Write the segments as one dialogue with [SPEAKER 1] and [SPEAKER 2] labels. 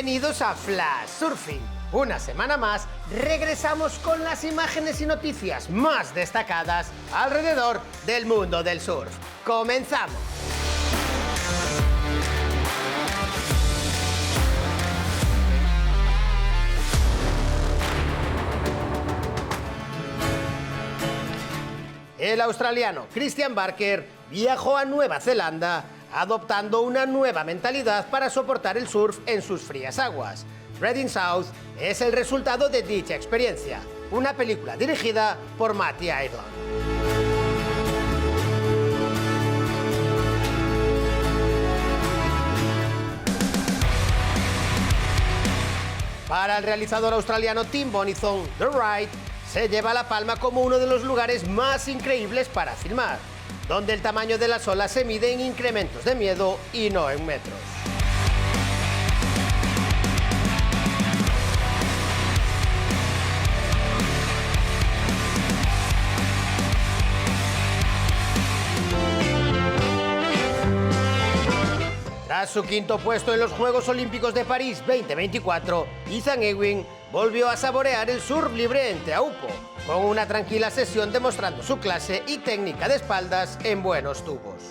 [SPEAKER 1] Bienvenidos a Flash Surfing. Una semana más regresamos con las imágenes y noticias más destacadas alrededor del mundo del surf. ¡Comenzamos! El australiano Christian Barker viajó a Nueva Zelanda adoptando una nueva mentalidad para soportar el surf en sus frías aguas. Reading South es el resultado de dicha experiencia, una película dirigida por Matty Idle. Para el realizador australiano Tim Bonison, The Ride se lleva la palma como uno de los lugares más increíbles para filmar, donde el tamaño de las olas se mide en incrementos de miedo y no en metros. Tras su quinto puesto en los Juegos Olímpicos de París 2024, Ethan Ewing volvió a saborear el surf libre en Teahupo, con una tranquila sesión demostrando su clase y técnica de espaldas en buenos tubos.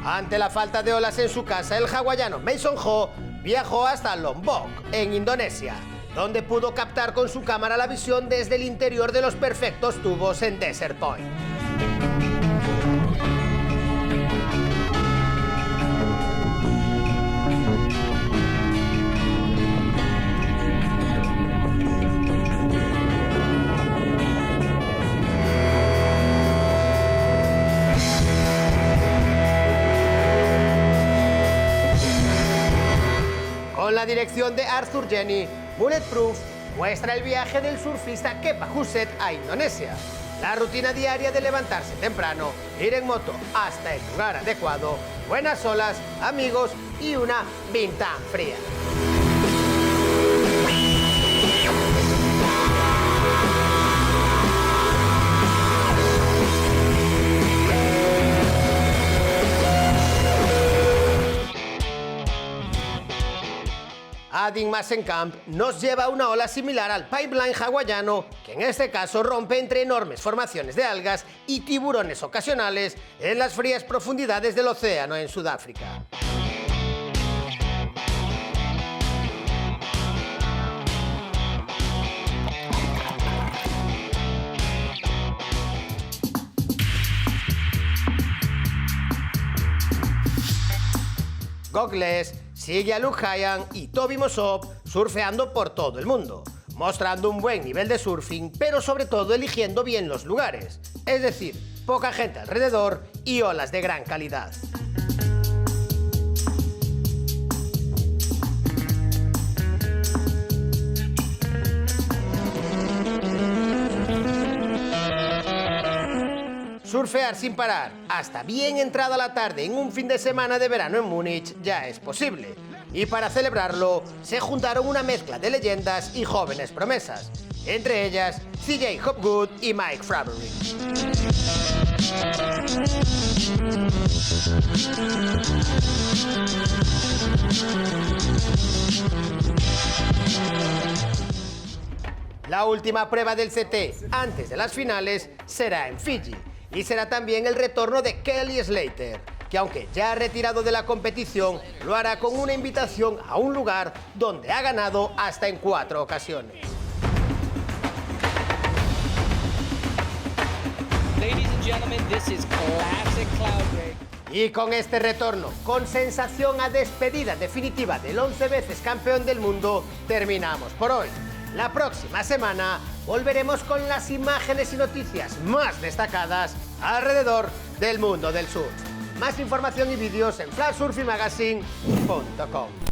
[SPEAKER 1] Ante la falta de olas en su casa, el hawaiano Mason Ho viajó hasta Lombok, en Indonesia, donde pudo captar con su cámara la visión desde el interior de los perfectos tubos en Desert Point. Con la dirección de Arthur Jenny, Bulletproof muestra el viaje del surfista Kepa Husset a Indonesia. La rutina diaria de levantarse temprano, ir en moto hasta el lugar adecuado, buenas olas, amigos y una bintang fría. Adin Massenkamp nos lleva a una ola similar al pipeline hawaiano, que en este caso rompe entre enormes formaciones de algas y tiburones ocasionales en las frías profundidades del océano en Sudáfrica. Goggles sigue a Luke Hyan y Toby Mosop surfeando por todo el mundo, mostrando un buen nivel de surfing, pero sobre todo eligiendo bien los lugares, es decir, poca gente alrededor y olas de gran calidad. Surfear sin parar, hasta bien entrada la tarde en un fin de semana de verano en Múnich, ya es posible. Y para celebrarlo, se juntaron una mezcla de leyendas y jóvenes promesas, entre ellas CJ Hopgood y Mike Frabbery. La última prueba del CT antes de las finales será en Fiji. Y será también el retorno de Kelly Slater, que aunque ya ha retirado de la competición, lo hará con una invitación a un lugar donde ha ganado hasta en 4 ocasiones.
[SPEAKER 2] Ladies and gentlemen, this is classic cloud break.
[SPEAKER 1] Y con este retorno, con sensación a despedida definitiva del 11 veces campeón del mundo, terminamos por hoy. La próxima semana volveremos con las imágenes y noticias más destacadas alrededor del mundo del surf. Más información y vídeos en flashsurfingmagazine.com.